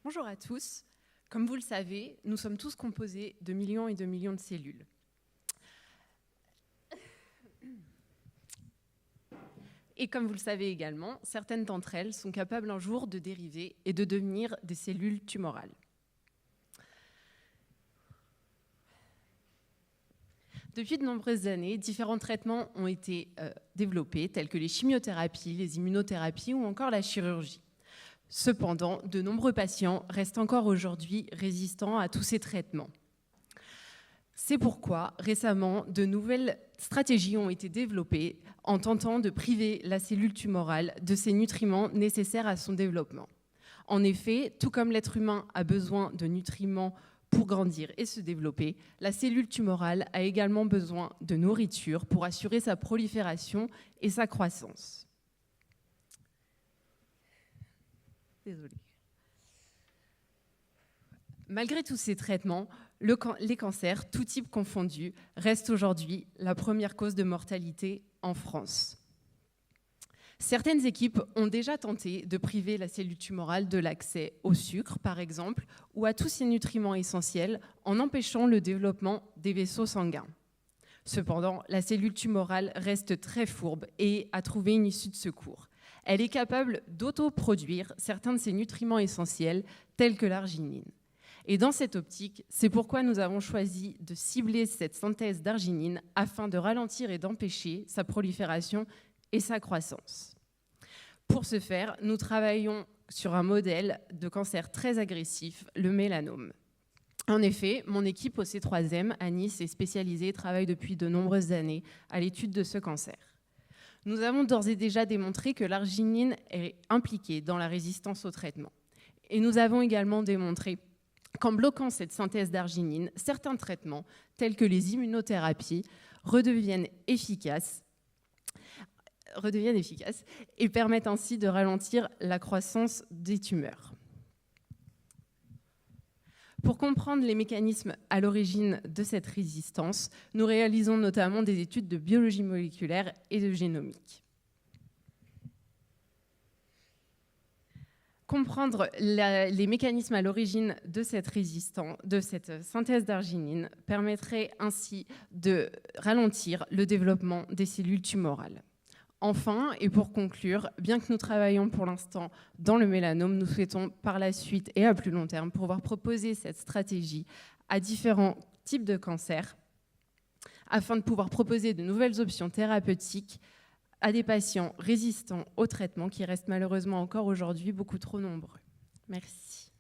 Bonjour à tous. Comme vous le savez, nous sommes tous composés de millions et de millions de cellules. Et comme vous le savez également, certaines d'entre elles sont capables un jour de dériver et de devenir des cellules tumorales. Depuis de nombreuses années, différents traitements ont été développés, tels que les chimiothérapies, les immunothérapies ou encore la chirurgie. Cependant, de nombreux patients restent encore aujourd'hui résistants à tous ces traitements. C'est pourquoi, récemment, de nouvelles stratégies ont été développées en tentant de priver la cellule tumorale de ces nutriments nécessaires à son développement. En effet, tout comme l'être humain a besoin de nutriments pour grandir et se développer, la cellule tumorale a également besoin de nourriture pour assurer sa prolifération et sa croissance. Désolée. Malgré tous ces traitements, les cancers, tous types confondus, restent aujourd'hui la première cause de mortalité en France. Certaines équipes ont déjà tenté de priver la cellule tumorale de l'accès au sucre, par exemple, ou à tous ces nutriments essentiels en empêchant le développement des vaisseaux sanguins. Cependant, la cellule tumorale reste très fourbe et a trouvé une issue de secours. Elle est capable d'autoproduire certains de ces nutriments essentiels, tels que l'arginine. Et dans cette optique, c'est pourquoi nous avons choisi de cibler cette synthèse d'arginine afin de ralentir et d'empêcher sa prolifération et sa croissance. Pour ce faire, nous travaillons sur un modèle de cancer très agressif, le mélanome. En effet, mon équipe au C3M à Nice est spécialisée et travaille depuis de nombreuses années à l'étude de ce cancer. Nous avons d'ores et déjà démontré que l'arginine est impliquée dans la résistance au traitement. Et nous avons également démontré qu'en bloquant cette synthèse d'arginine, certains traitements, tels que les immunothérapies, redeviennent efficaces et permettent ainsi de ralentir la croissance des tumeurs. Pour comprendre les mécanismes à l'origine de cette résistance, nous réalisons notamment des études de biologie moléculaire et de génomique. Comprendre les mécanismes à l'origine de cette synthèse d'arginine permettrait ainsi de ralentir le développement des cellules tumorales. Enfin, et pour conclure, bien que nous travaillons pour l'instant dans le mélanome, nous souhaitons par la suite et à plus long terme pouvoir proposer cette stratégie à différents types de cancers afin de pouvoir proposer de nouvelles options thérapeutiques à des patients résistants au traitement qui restent malheureusement encore aujourd'hui beaucoup trop nombreux. Merci.